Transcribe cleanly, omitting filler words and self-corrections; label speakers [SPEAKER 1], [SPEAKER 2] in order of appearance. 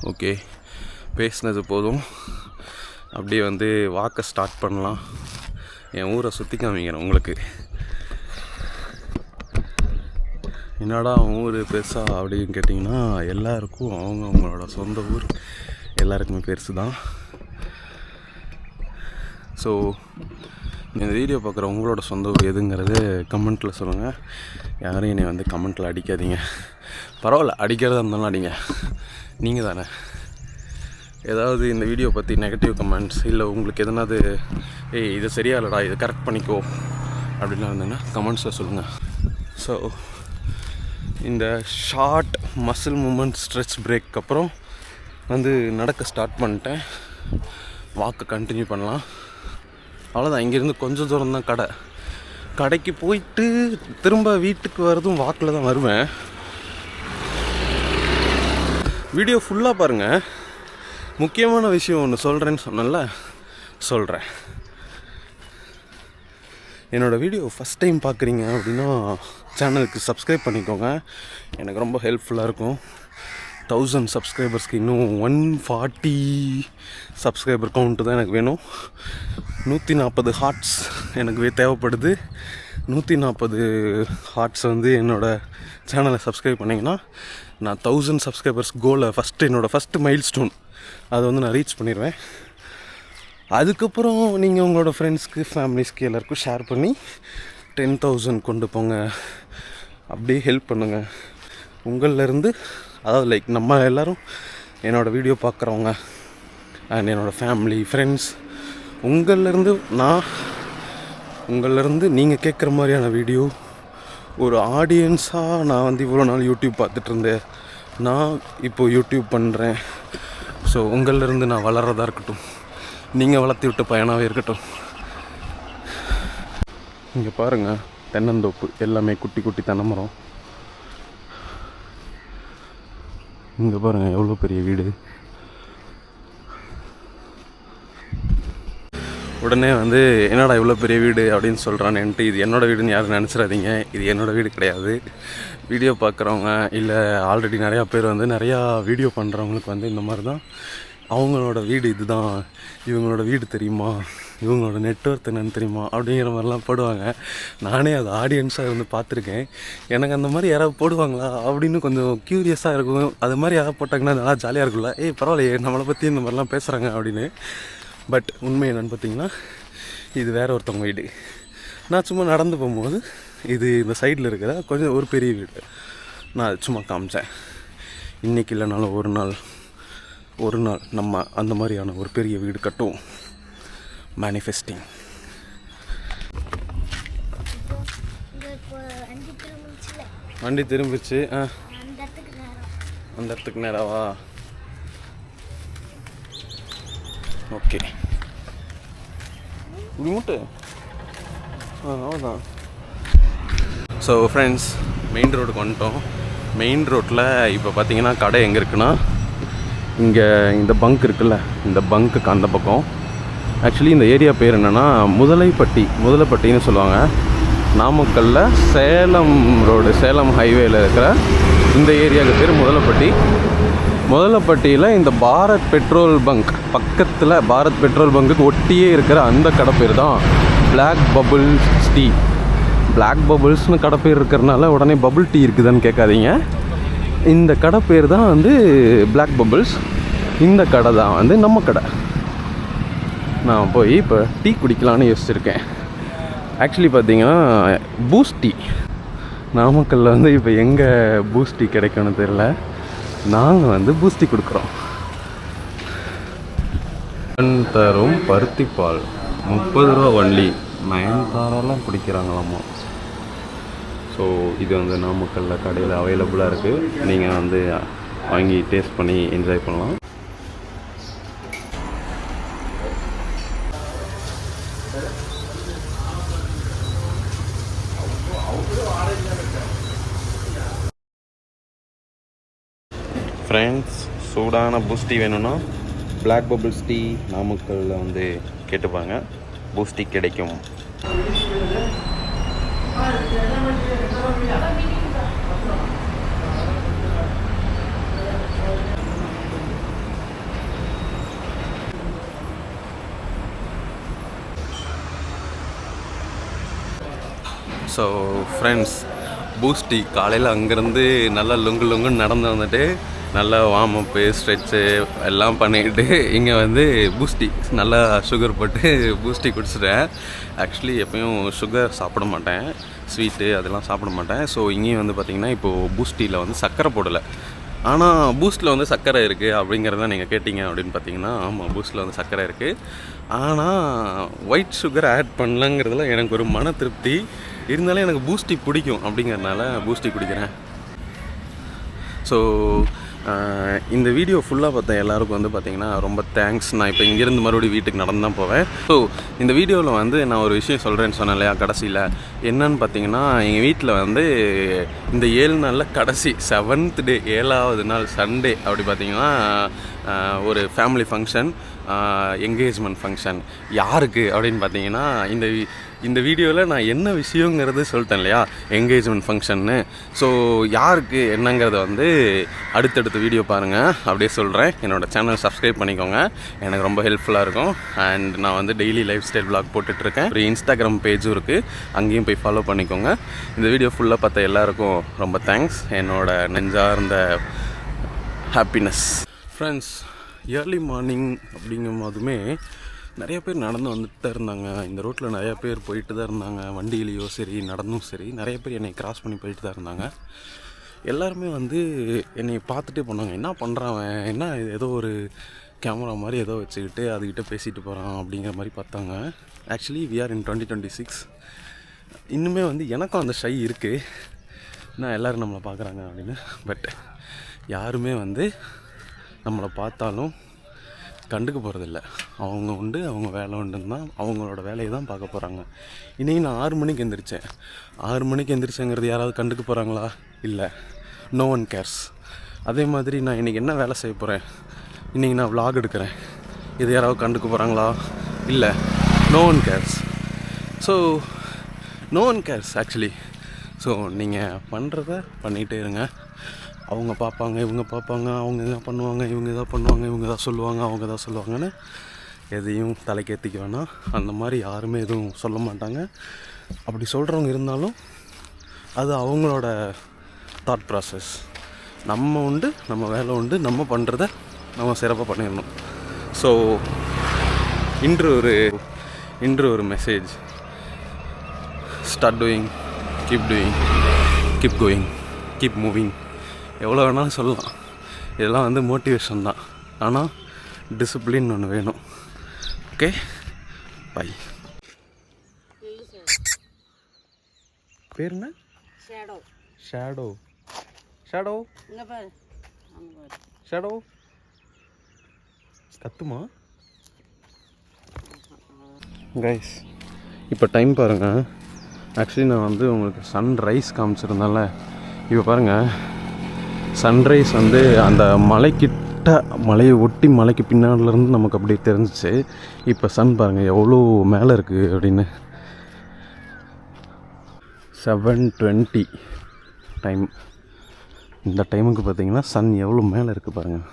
[SPEAKER 1] Okay, பேசினது போதும். அப்படியே வந்து வாக்க ஸ்டார்ட் பண்ணலாம். என் ஊரை சுற்றி காமிக்கிறேன் உங்களுக்கு. என்னடா ஊர் பெருசா அப்படின்னு கேட்டிங்கன்னா, எல்லாருக்கும் அவங்களோட சொந்த ஊர் எல்லாருக்குமே பெருசு தான். ஸோ இந்த வீடியோ பார்க்குற உங்களோட சொந்த ஊர் எதுங்கிறது கமெண்ட்டில் சொல்லுங்கள். யாரும் என்னை வந்து கமெண்ட்டில் அடிக்காதீங்க. பரவாயில்ல, அடிக்கிறதா இருந்தாலும் அடிங்க, நீங்கள் தானே. ஏதாவது இந்த வீடியோ பற்றி நெகட்டிவ் கமெண்ட்ஸ் இல்லை உங்களுக்கு எதனாவது இது சரியா இல்லைடா, இது கரெக்ட் பண்ணிக்கோ அப்படின்லாம் இருந்ததுன்னா கமெண்ட்ஸில் சொல்லுங்கள். ஸோ இந்த short muscle movement stretch break அப்புறம் வந்து நடக்க ஸ்டார்ட் பண்ணிட்டேன். வாக்கை கண்டினியூ பண்ணலாம். அவ்வளோதான். இங்கேருந்து கொஞ்சம் தூரம் தான் கடை. கடைக்கு போயிட்டு திரும்ப வீட்டுக்கு வரதும் வாக்கில் தான் வருவேன். வீடியோ ஃபுல்லாக பாருங்கள். முக்கியமான விஷயம் ஒன்று சொல்கிறேன்னு சொன்னேன்ல, சொல்கிறேன். என்னோடய வீடியோ ஃபஸ்ட் டைம் பார்க்குறீங்க அப்படின்னா சேனலுக்கு சப்ஸ்கிரைப் பண்ணிக்கோங்க. எனக்கு ரொம்ப ஹெல்ப்ஃபுல்லாக இருக்கும். 1000 சப்ஸ்கிரைபர்ஸ்க்கு இன்னும் 140 சப்ஸ்கிரைபர் கவுண்ட்டு தான் எனக்கு வேணும். 140 ஹார்ட்ஸ் எனக்கு தேவைப்படுது. 140 ஹார்ட்ஸ் வந்து என்னோடய சேனலை சப்ஸ்கிரைப் பண்ணிங்கன்னா நான் 1000 சப்ஸ்கிரைபர்ஸ் கோலை என்னோடய ஃபஸ்ட்டு மைல் ஸ்டோன் அதை வந்து நான் ரீச் பண்ணிடுவேன். அதுக்கப்புறம் நீங்கள் உங்களோட ஃப்ரெண்ட்ஸ்க்கு ஃபேமிலிஸ்க்கு எல்லாருக்கும் ஷேர் பண்ணி 10,000 கொண்டு போங்க. அப்படியே ஹெல்ப் பண்ணுங்கள். உங்களிலேருந்து, அதாவது லைக் நம்ம எல்லோரும் என்னோடய வீடியோ பார்க்குறவங்க அண்ட் என்னோடய ஃபேமிலி ஃப்ரெண்ட்ஸ், உங்களிலேருந்து நீங்கள் கேட்குற மாதிரியான வீடியோ ஒரு ஆடியன்ஸாக நான் வந்து இவ்வளோ நாள் யூடியூப் பார்த்துட்ருந்தேன். நான் இப்போது யூடியூப் பண்ணுறேன். ஸோ உங்களிலேருந்து நான் வளர்கிறதா இருக்கட்டும், நீங்கள் வளர்த்தி விட்ட பையனாகவே இருக்கட்டும். இங்கே பாருங்கள், தென்னந்தோப்பு எல்லாமே குட்டி குட்டி தென்னை மரம். இங்கே பாருங்கள் எவ்வளோ பெரிய வீடு. உடனே வந்து என்னடா இவ்வளோ பெரிய வீடு அப்படின்னு சொல்கிறானேன்ட்டு, இது என்னோடய வீடுன்னு யாரும் நினச்சிடாதீங்க. இது என்னோடய வீடு கிடையாது. வீடியோ பார்க்குறவங்க இல்லை ஆல்ரெடி நிறையா பேர் வந்து நிறையா வீடியோ பண்ணுறவங்களுக்கு வந்து இந்த மாதிரி தான் அவங்களோட வீடு இதுதான், இவங்களோட வீடு தெரியுமா, இவங்களோட நெட்வொர்க் என்னன்னு தெரியுமா அப்படிங்கிற மாதிரிலாம் போடுவாங்க. நானே அது ஆடியன்ஸாக இருந்து பார்த்துருக்கேன். எனக்கு அந்த மாதிரி யாராவது போடுவாங்களா அப்படின்னு கொஞ்சம் க்யூரியஸாக இருக்கும். அது மாதிரி யாராவது போட்டாங்கன்னா நல்லா ஜாலியாக இருக்கும்ல, பரவாயில்லையே நம்மளை பற்றி இந்த மாதிரிலாம் பேசுகிறாங்க அப்படின்னு. பட் உண்மை என்னென்னு பார்த்தீங்கன்னா, இது வேறு ஒருத்தவங்க வீடு. நான் சும்மா நடந்து போகும்போது இது இந்த சைடில் இருக்கிற கொஞ்சம் ஒரு பெரிய வீடு நான் சும்மா காமிச்சேன். இன்றைக்கி இல்லைனாலும் ஒரு நாள் நம்ம அந்த மாதிரியான ஒரு பெரிய வீடு கட்டுவோம். மேனிஃபெஸ்டிங். வண்டி திரும்பிச்சு. அந்த இடத்துக்கு நேராவா? ஓகே, இப்படி மூட்டு. அவ்வளோதான். ஸோ ஃப்ரெண்ட்ஸ், மெயின் ரோடுக்கு வந்துட்டோம். மெயின் ரோட்டில் இப்போ பார்த்தீங்கன்னா கடை எங்கே இருக்குன்னா, இங்கே இந்த பங்க் இருக்குல்ல, இந்த பங்க்குக்கு அந்த பக்கம். ஆக்சுவலி இந்த ஏரியா பேர் என்னென்னா முதலைப்பட்டின்னு சொல்லுவாங்க. நாமக்கல்லில் சேலம் ரோடு, சேலம் ஹைவேயில் இருக்கிற இந்த ஏரியாவுக்கு பேர் முதலைப்பட்டியில் இந்த பாரத் பெட்ரோல் பங்க் பக்கத்தில், பாரத் பெட்ரோல் பங்குக்கு ஒட்டியே இருக்கிற அந்த கடை பேர் தான் பிளாக் பபுள்ஸ் டீ. பிளாக் பபுள்ஸ்னு கடை பேர் இருக்கிறனால உடனே பபுள் டீ இருக்குதுன்னு கேட்காதீங்க. இந்த கடை பேர் தான் வந்து பிளாக் பபுள்ஸ். இந்த கடை தான் வந்து நம்ம கடை. நான் போய் இப்போ டீ குடிக்கலான்னு யோசிச்சுருக்கேன். ஆக்சுவலி பார்த்தீங்கன்னா பூஸ்ட் டீ நாமக்கல்லில் வந்து இப்போ எங்கே பூஸ்ட் டீ கிடைக்கும்னு தெரில. நாங்கள் வந்து பூஸ்ட் டீ கொடுக்குறோம். தரும் பருத்திப்பால் 30 ரூபா ஒன்லி. 9 குடிக்கிறாங்களாமா. ஸோ இது வந்து நாமக்கல்லில் கடையில் அவைலபிளாக இருக்குது. நீங்கள் வந்து வாங்கி டேஸ்ட் பண்ணி என்ஜாய் பண்ணலாம். ஃப்ரெண்ட்ஸ், சூடான பூஸ்ட் டீ வேணும்னா பிளாக் பபுள்ஸ் டீ நாமக்கல்லில் வந்து கேட்டுப்பாங்க. பூஸ்ட் டீ கிடைக்கும். ஸோ ஃப்ரெண்ட்ஸ், பூஸ்டி காலையில் அங்கேருந்து நல்லா லுங்குன்னு நடந்து வந்துட்டு நல்லா வார்ம் அப்பு ஸ்ட்ரெச்சு எல்லாம் பண்ணிக்கிட்டு இங்கே வந்து பூஸ்டி நல்லா சுகர் போட்டு பூஸ்டி குடிச்சிட்டேன். ஆக்சுவலி எப்பயும் சுகர் சாப்பிட மாட்டேன், ஸ்வீட்டு அதெல்லாம் சாப்பிட மாட்டேன். ஸோ இங்கேயும் வந்து பார்த்திங்கன்னா இப்போது பூஸ்டியில் வந்து சர்க்கரை போடலை. ஆனால் பூஸ்ட்டில் வந்து சர்க்கரை இருக்குது அப்படிங்கிறத நீங்கள் கேட்டிங்க அப்படின்னு பார்த்தீங்கன்னா, ஆமாம் பூஸ்ட்டில் வந்து சர்க்கரை இருக்குது. ஆனால் ஒயிட் சுகர் ஆட் பண்ணலங்கிறதுல எனக்கு ஒரு மன திருப்தி இருந்தாலும் எனக்கு பூஸ்டி பிடிக்கும் அப்படிங்கிறதுனால பூஸ்டி குடிக்கிறேன். ஸோ இந்த வீடியோ ஃபுல்லாக பார்த்தேன் எல்லாருக்கும் வந்து பார்த்திங்கன்னா ரொம்ப தேங்க்ஸ். நான் இப்போ இங்கேருந்து மறுபடியும் வீட்டுக்கு நடந்து தான் போவேன். ஸோ இந்த வீடியோவில் வந்து நான் ஒரு விஷயம் சொல்கிறேன்னு சொன்னேன் இல்லையா கடைசியில், என்னன்னு பார்த்தீங்கன்னா எங்கள் வீட்டில் வந்து இந்த 7 நாளில் கடைசி 7th டே 7வது நாள் சண்டே அப்படி பார்த்திங்கன்னா ஒரு ஃபேமிலி ஃபங்க்ஷன், என்கேஜ்மெண்ட் ஃபங்க்ஷன். யாருக்கு அப்படின்னு பார்த்தீங்கன்னா இந்த வீடியோவில் நான் என்ன விஷயங்கிறது சொல்லிட்டேன் இல்லையா, என்கேஜ்மெண்ட் ஃபங்க்ஷன்னு. ஸோ யாருக்கு என்னங்கிறத வந்து அடுத்தடுத்த வீடியோ பாருங்கள், அப்படியே சொல்கிறேன். என்னோடய சேனல் சப்ஸ்கிரைப் பண்ணிக்கோங்க, எனக்கு ரொம்ப ஹெல்ப்ஃபுல்லாக இருக்கும். அண்ட் நான் வந்து டெய்லி லைஃப் ஸ்டைல் விளாக் போட்டுட்ருக்கேன். ஒரு இன்ஸ்டாகிராம் பேஜும் இருக்குது, அங்கேயும் போய் ஃபாலோ பண்ணிக்கோங்க. இந்த வீடியோ ஃபுல்லாக பார்த்த எல்லாருக்கும் ரொம்ப தேங்க்ஸ். என்னோடய நெஞ்சார்ந்த ஹாப்பினஸ். ஃப்ரெண்ட்ஸ், ஏர்லி மார்னிங் அப்படிங்கும் போதுமே நிறைய பேர் நடந்து வந்துட்டு தான் இருந்தாங்க. இந்த ரோட்டில் நிறையா பேர் போயிட்டு தான் இருந்தாங்க, வண்டியிலையோ சரி நடந்தும் சரி. நிறைய பேர் என்னை கிராஸ் பண்ணி போயிட்டு தான் இருந்தாங்க. எல்லாருமே வந்து என்னை பார்த்துட்டே போனாங்க, என்ன பண்ணுறான் என்ன ஏதோ ஒரு கேமரா மாதிரி ஏதோ வச்சுக்கிட்டு அதுக்கிட்ட பேசிட்டு போகிறான் அப்படிங்கிற மாதிரி பார்த்தாங்க. Actually we are in 2026. இன்னுமே வந்து எனக்கும் அந்த ஷை இருக்குது, நான் எல்லோரும் நம்மளை பார்க்குறாங்க அப்படின்னு. பட் யாருமே வந்து நம்மளை பார்த்தாலும் கண்டுக்க போகிறதில்ல. அவங்க உண்டு, அவங்க வேலை உண்டுன்னு தான் அவங்களோட வேலையை தான் பார்க்க போகிறாங்க. இன்றைக்கி நான் 6 மணிக்கு எந்திரிச்சேன். 6 மணிக்கு எந்திரிச்சேங்கிறது யாராவது கண்டுக்க போகிறாங்களா? இல்லை, நோ ஒன் கேர்ஸ். அதே மாதிரி நான் இன்றைக்கி என்ன வேலை செய்ய போகிறேன், இன்றைக்கி நான் vlog எடுக்கிறேன், இது யாராவது கண்டுக்க போகிறாங்களா? இல்லை, no one cares. So no one cares actually. So நீங்கள் பண்ணுறத பண்ணிகிட்டே இருங்க. அவங்க பார்ப்பாங்க, இவங்க பார்ப்பாங்க, அவங்க எதாவது பண்ணுவாங்க, இவங்க எதாவது பண்ணுவாங்க, இவங்க எதாவது சொல்லுவாங்க, அவங்க எதாவது சொல்லுவாங்கன்னு எதையும் தலைக்கேற்றிக்க வேணாம். அந்த மாதிரி யாருமே எதுவும் சொல்ல மாட்டாங்க. அப்படி சொல்கிறவங்க இருந்தாலும் அது அவங்களோட தாட் ப்ராசஸ். நம்ம உண்டு, நம்ம வேலை உண்டு, நம்ம பண்ணுறத நம்ம சிறப்பாக பண்ணிடணும். ஸோ இன்று ஒரு message, start doing, keep going, keep moving. எவ்வளோ வேணாலும் சொல்லலாம், இதெல்லாம் வந்து மோட்டிவேஷன் தான். ஆனால் டிசிப்ளின் ஒன்று வேணும். Okay, bye. பேர் என்ன? ஷேடோ கத்துமா? கைஸ், இப்போ டைம் பாருங்கள். ஆக்சுவலி நான் வந்து உங்களுக்கு சன்ரைஸ் காமிச்சிருந்தால, இப்போ பாருங்கள் சன்ரைஸ் வந்து அந்த மலையை ஒட்டி மலைக்கு பின்னாடிலேருந்து நமக்கு அப்படியே தெரிஞ்சிச்சு. இப்போ சன் பாருங்கள் எவ்வளோ மேலே இருக்குது அப்படின்னு. 7:20 டைம். இந்த டைமுக்கு பார்த்தீங்கன்னா சன் எவ்வளோ மேலே இருக்குது பாருங்கள்.